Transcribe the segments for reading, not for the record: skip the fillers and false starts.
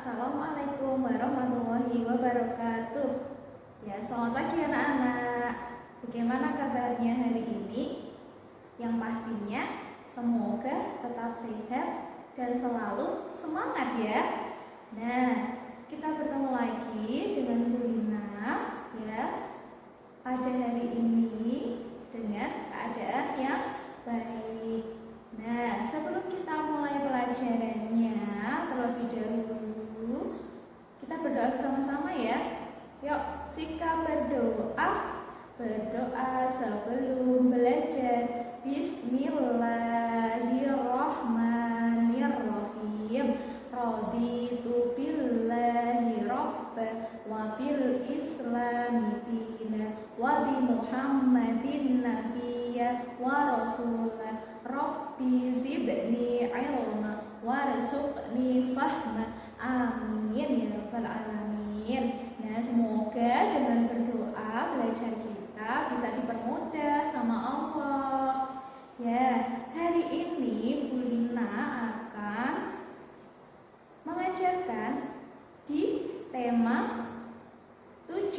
Assalamualaikum warahmatullahi wabarakatuh. Ya, selamat pagi anak-anak. Bagaimana kabarnya hari ini? Yang pastinya semoga tetap sehat dan selalu semangat ya. Nah, kita bertemu lagi dengan Bu Lina ya pada hari ini dengan keadaan yang baik. Nah, sebelum kita mulai pelajarannya, terlebih dahulu kita berdoa bersama-sama ya. Yuk, sikap berdoa. Berdoa sebelum belajar. Bismillahirrahmanirrahim. Raditu billahi rabba wa bil islami dina wa bi Muhammadin nabiyya wa rasulah. Rabbi zidni ilma warzuqni fahma. Amin ya rabbal alamin. Nah, semoga dengan berdoa belajar kita bisa dipermudah sama Allah. Ya, hari ini Bu Lina akan mengajarkan di tema 7.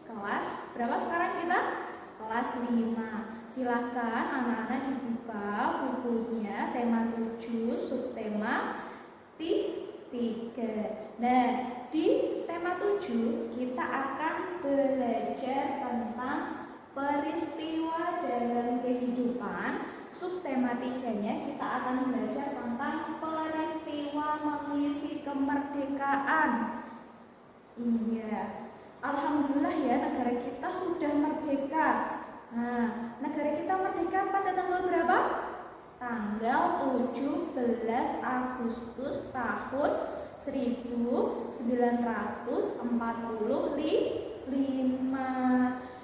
Kelas berapa sekarang kita? Kelas 5. Silahkan anak-anak dibuka bukunya tema 7 subtema 3. Nah, di tema 7 kita akan belajar tentang peristiwa dalam kehidupan. Subtema 3-nya kita akan belajar tentang peristiwa mengisi kemerdekaan. Iya, alhamdulillah ya, negara kita sudah merdeka. Nah, negara kita merdeka pada tanggal berapa? Tanggal 17 Agustus tahun 1945.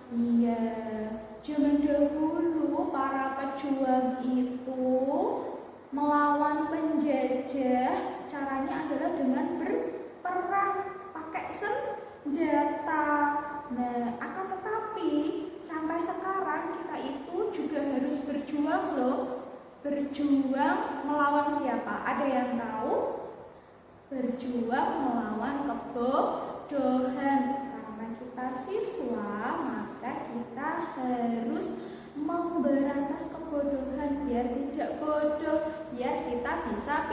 Iya, zaman dahulu para pejuang itu melawan penjajah. Caranya adalah dengan berperang pakai senjata. Nah, akan tetapi sampai sekarang kita itu juga harus berjuang loh. Berjuang melawan siapa? Ada yang tahu? Berjuang melawan kebodohan. Karena kita siswa, maka kita harus memberantas kebodohan biar tidak bodoh, biar kita bisa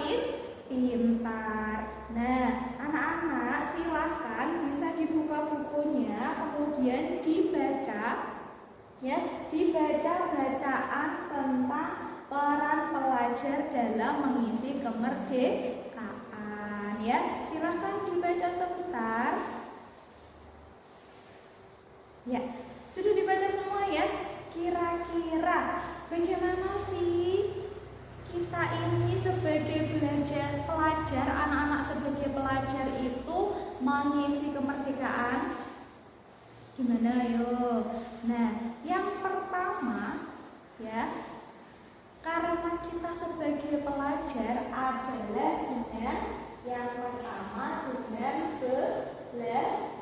pintar. Nah, anak-anak silahkan bisa dibuka bukunya, kemudian dibaca ya, dibaca bacaan tentang peran pelajar dalam mengisi kemerdekaan ya. Silahkan dibaca sebentar. Ya, sudah dibaca semua ya? Kira-kira bagaimana sih kita ini sebagai pelajar, anak-anak sebagai pelajar itu mengisi kemerdekaan? Gimana yo? Nah, yang pertama ya, karena kita sebagai pelajar adalah dengan yang pertama dengan belajar.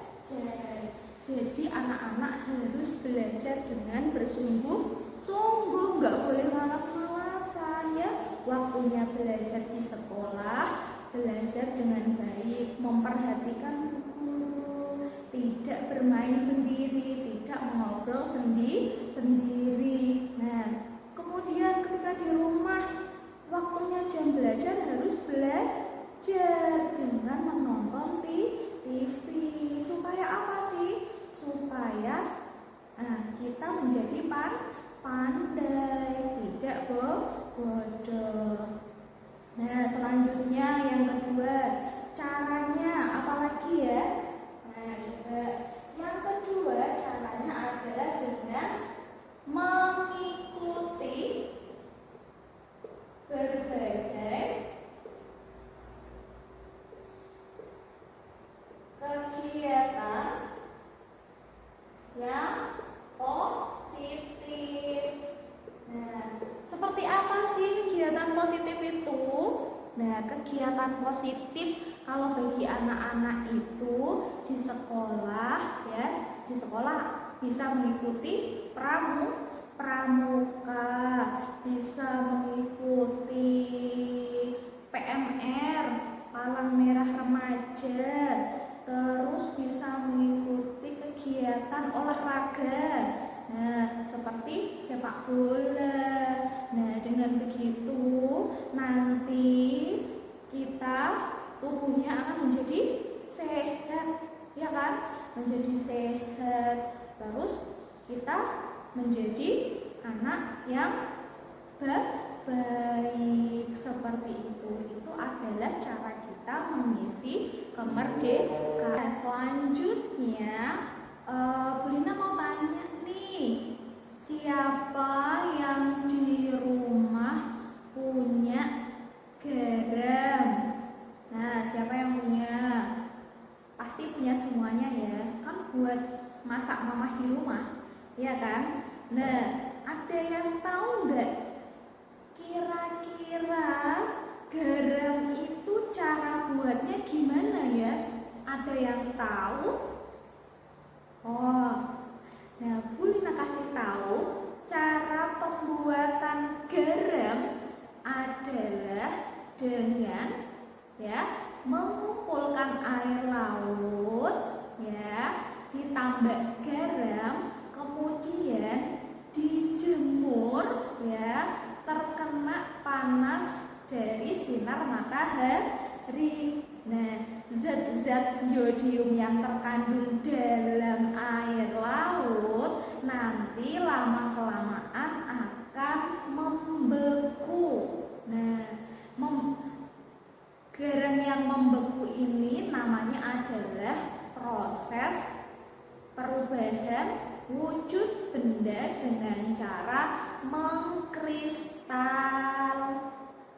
Jadi anak-anak harus belajar dengan bersungguh-sungguh, nggak boleh malas-malasan ya. Waktunya belajar di sekolah, belajar dengan baik, memperhatikan guru, tidak bermain sendiri, tidak mengobrol sendiri. Nah, kemudian ketika di rumah, waktunya jam belajar harus belajar, jangan menonton TV. Supaya apa sih? Supaya kita menjadi pandai, tidak bodoh. Nah, selanjutnya yang kedua, caranya apalagi ya? Nah, coba yang kedua caranya adalah dengan mengikuti berbagai kegiatan yang positif. Nah, seperti apa sih kegiatan positif itu? Nah, kegiatan positif kalau bagi anak-anak itu di sekolah ya, di sekolah bisa mengikuti pramuka, bisa mengikuti PMR, Palang Merah Remaja. mengajar, terus bisa mengikuti kegiatan olahraga. Nah, seperti sepak bola. Nah, dengan begitu nanti kita tubuhnya akan menjadi sehat, ya kan? Menjadi sehat. Terus kita menjadi anak yang baik, seperti itu. Itu adalah cara kita mengisi kemerdekaan. Selanjutnya, Bu Lina mau tanya nih, siapa yang di rumah punya garam? Nah, siapa yang punya? Pasti punya semuanya ya, kan buat masak mama di rumah, ya kan? Nah, ada yang tahu nggak? Kira-kira garam itu cara buatnya gimana ya? Ada yang tahu? Oh, nah Bu Lina kasih tahu cara pembuatan garam adalah dengan mengumpulkan air laut, ditambah garam, kemudian dijemur, terkena panas dari sinar matahari. Nah, zat-zat yodium yang terkandung dalam air laut nanti lama-kelamaan akan membeku. Nah, garam yang membeku ini namanya adalah proses perubahan wujud benda dengan cara mengkristal.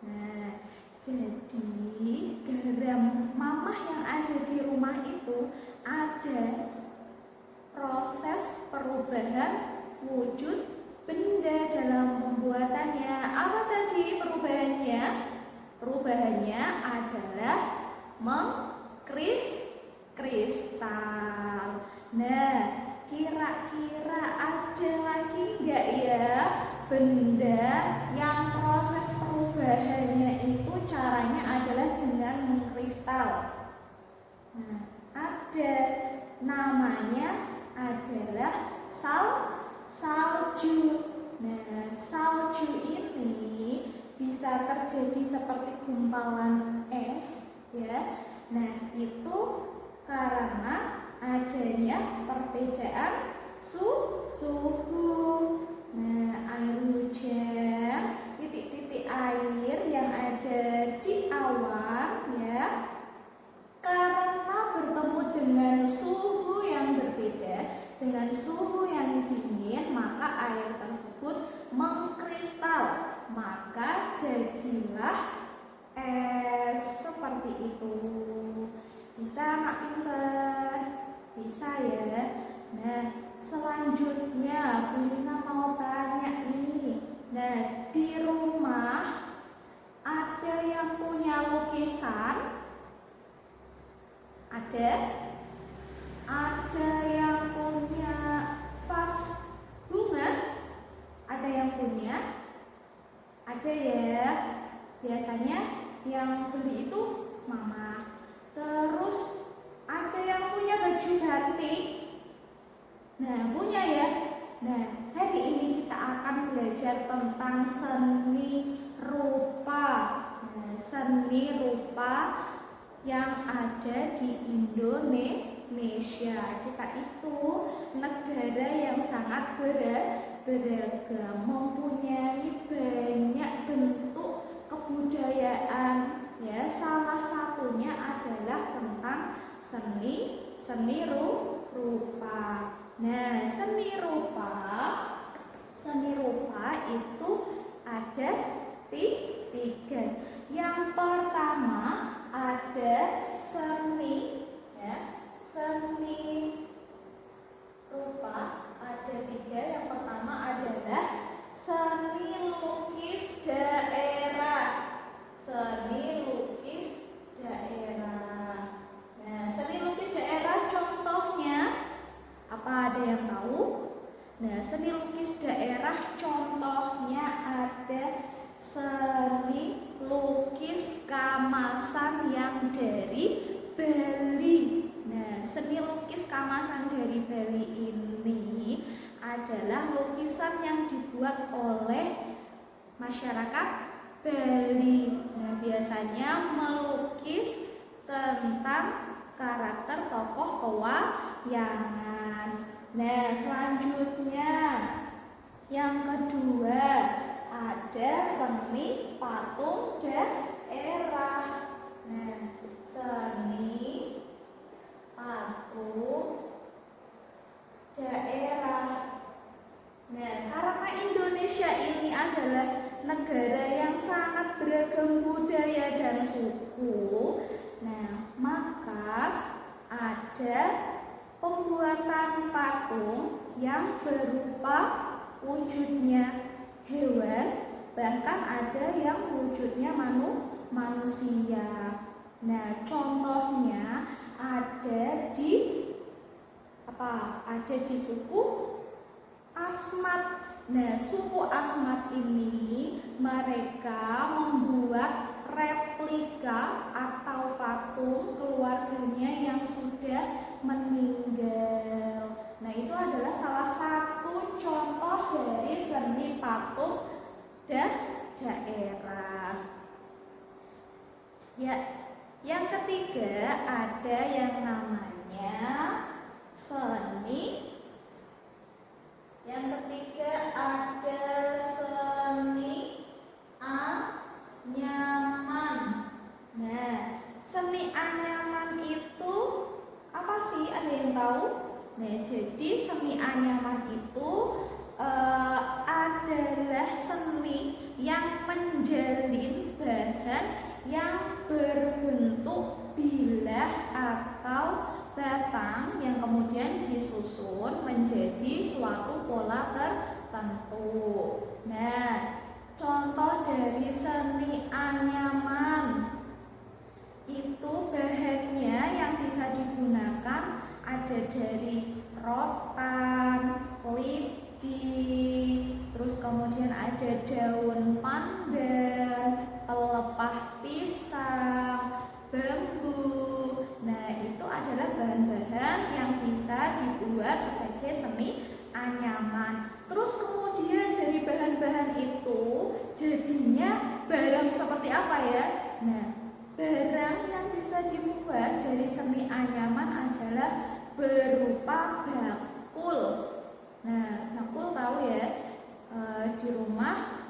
Nah, jadi garam mamah yang ada di rumah itu ada proses perubahan wujud benda dalam pembuatannya. Apa tadi perubahannya? Perubahannya adalah mengkristal. Nah, kira-kira ada lagi nggak ya benda yang proses perubahannya itu caranya adalah dengan mengkristal? Nah, ada, namanya adalah salju. Nah, salju ini bisa terjadi seperti gumpalan es, ya. Nah, itu karena adanya perbedaan suhu. Nah, air hujan, titik-titik air yang ada di awan, karena bertemu dengan suhu yang berbeda, dengan suhu yang dingin, maka air tersebut mengkristal. Maka jadilah es, seperti itu. Bisa anak pinter? Bisa ya. Nah, selanjutnya Bu Lina mau tanya nih. Nah, di rumah ada yang punya lukisan? Ada? Ada yang punya vas bunga? Ada yang punya? Ada ya. Biasanya yang beli itu mama. Terus ada yang punya baju batik? Nah, punya ya. Nah, hari ini kita akan belajar tentang seni rupa. Nah, seni rupa yang ada di Indonesia. Kita itu negara yang sangat beragam, mempunyai banyak bentuk kebudayaan. Ya, salah satunya adalah tentang seni rupa. Nah, seni rupa itu ada tiga. Yang pertama ada seni rupa ada tiga. Yang pertama adalah seni lukis daerah. Seni lukis daerah. Nah, seni lukis daerah contohnya apa, ada yang tahu? Nah, seni lukis daerah contohnya ada seni lukis kamasan yang dari adalah lukisan yang dibuat oleh masyarakat Bali. Nah, biasanya melukis tentang karakter tokoh pewayangan. Nah, selanjutnya yang kedua ada seni patung daerah. Nah, seni patung daerah. Nah, karena Indonesia ini adalah negara yang sangat beragam budaya dan suku, nah maka ada pembuatan patung yang berupa wujudnya hewan, bahkan ada yang wujudnya manusia. Nah, contohnya ada di suku Asmat. Nah, suku Asmat ini mereka membuat replika atau patung keluarganya yang sudah meninggal. Nah, itu adalah salah satu contoh dari seni patung daerah. Ya, yang ketiga ada yang namanya seni. Yang ketiga ada seni anyaman. Nah, seni anyaman itu apa sih? Ada yang tahu? Nah, jadi seni anyaman itu adalah seni yang menjalin bahan yang berbentuk bilah atau batang yang kemudian disusun menjadi suatu pola tertentu. Nah, contoh dari seni anyaman itu bahannya yang bisa digunakan ada dari rotan, lidi, terus kemudian ada daun pandan, pelepah pisang, bambu. Nah, itu adalah bahan-bahan yang bisa dibuat sebagai seni anyaman. Terus kemudian dari bahan-bahan itu jadinya barang seperti apa ya? Nah, barang yang bisa dibuat dari seni anyaman adalah berupa bakul. Nah, bakul tahu ya, di rumah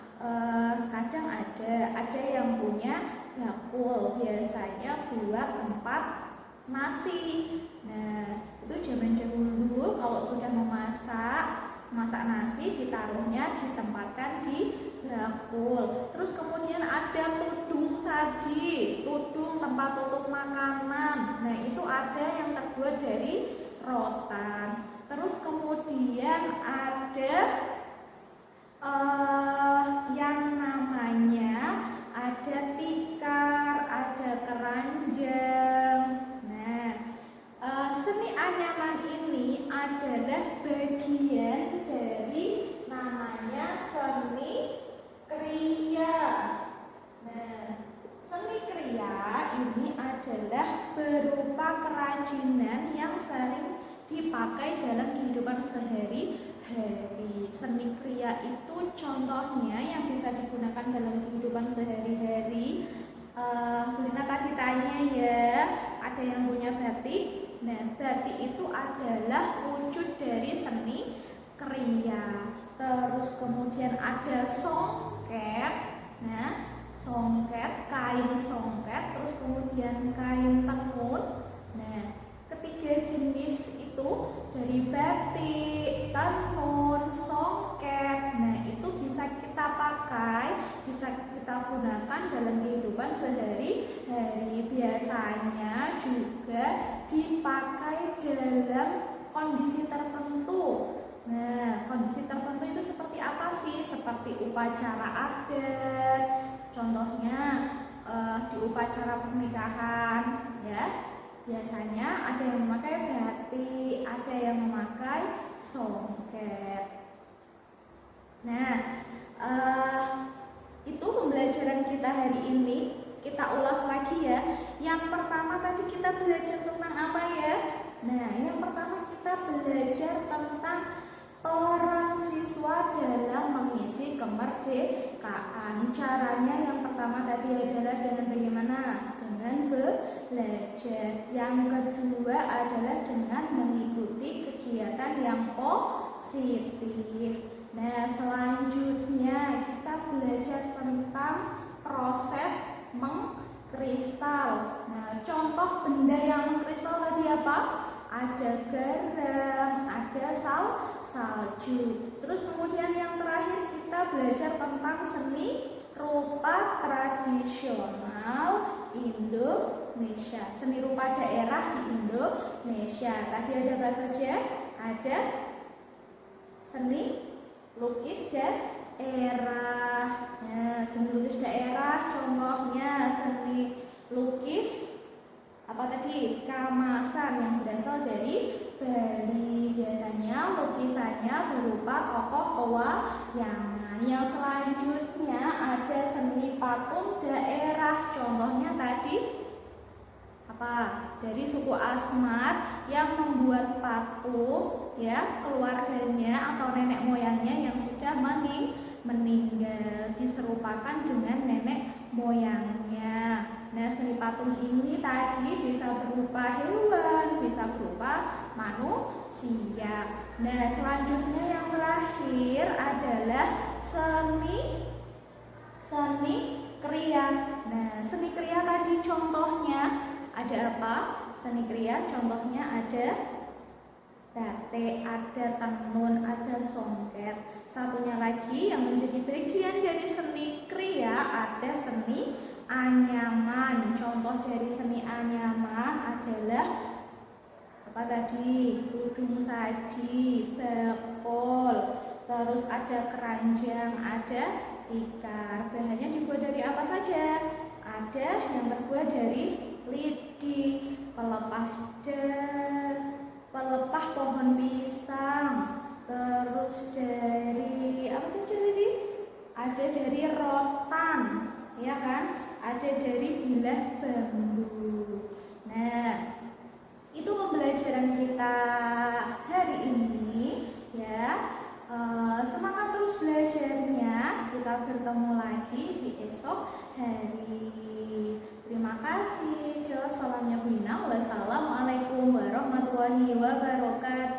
kadang ada yang punya bakul, biasanya buat tempat nasi. Nah, itu zaman dahulu kalau sudah masak nasi ditaruhnya ditempatkan di bakul. Terus kemudian ada tudung saji, tudung tempat tutup makanan. Nah, itu ada yang terbuat dari rotan. Terus kemudian ada yang namanya ada tikar, ada keranjang. Nah, seni anyaman ini adalah bagian dari namanya seni kriya. Nah, seni kriya ini adalah berupa kerajinan yang sering dipakai dalam kehidupan sehari-hari. Seni kriya itu contohnya yang bisa digunakan dalam kehidupan sehari-hari. Lina tadi tanya ya, ada yang punya batik. Nah, batik itu adalah wujud dari seni kriya. Terus kemudian ada songket. Nah, songket, kain songket, terus kemudian kain tenun. Nah, ketiga jenis itu dari batik, tenun, songket. Nah, itu bisa kita pakai, bisa kita gunakan dalam kehidupan sehari-hari. Biasanya juga dipakai dalam kondisi tertentu. Nah, kondisi tertentu itu seperti apa sih? Seperti upacara adat, contohnya di upacara pernikahan, ya. Biasanya ada yang memakai batik, ada yang memakai songket. Nah, itu pembelajaran kita hari ini. Kita ulas lagi ya. Yang pertama tadi kita belajar tentang apa ya? Nah, yang pertama kita belajar tentang peran siswa dalam mengisi kemerdekaan. Caranya yang pertama tadi adalah dengan bagaimana? Dengan belajar. Yang kedua adalah dengan mengikuti kegiatan yang positif. Nah, selanjutnya kita belajar tentang proses mengkristal. Nah, contoh benda yang mengkristal tadi apa? Ada garam, ada salju. Terus kemudian yang terakhir kita belajar tentang seni rupa tradisional Indonesia. Seni rupa daerah di Indonesia. Tadi ada apa saja? Ada seni lukis daerah. Nah, seni lukis daerah contohnya seni lukis apa tadi? Kamasan yang berasal dari Bali. Biasanya lukisannya berupa tokoh pewayangan. Yang selanjutnya ada seni patung daerah. Contohnya tadi apa? Dari suku Asmat yang membuat patung, ya, keluarganya atau nenek moyangnya yang sudah meninggal diserupakan dengan nenek moyangnya. Nah, seni patung ini tadi bisa berupa hewan, bisa berupa manusia. Nah, selanjutnya yang terakhir adalah seni kriya. Nah, seni kriya tadi contohnya ada apa? Seni kriya contohnya ada batik, ada tenun, ada songket. Satunya lagi yang menjadi bagian dari seni kriya ada seni anyaman. Contoh dari seni anyaman adalah apa tadi? Tudung saji, bakul, terus ada keranjang, ada tikar. Bahannya dibuat dari apa saja? Ada yang terbuat dari lidi, pelepah pohon pisang, terus dari apa saja tadi? Ada dari rotan, ya kan? Ada dari bilah bambu. Nah, itu pembelajaran kita hari ini, ya. Semangat terus belajarnya. Kita bertemu lagi di esok hari. Terima kasih. Jawab salamnya Bu Ina. Wassalamualaikum warahmatullahi wabarakatuh.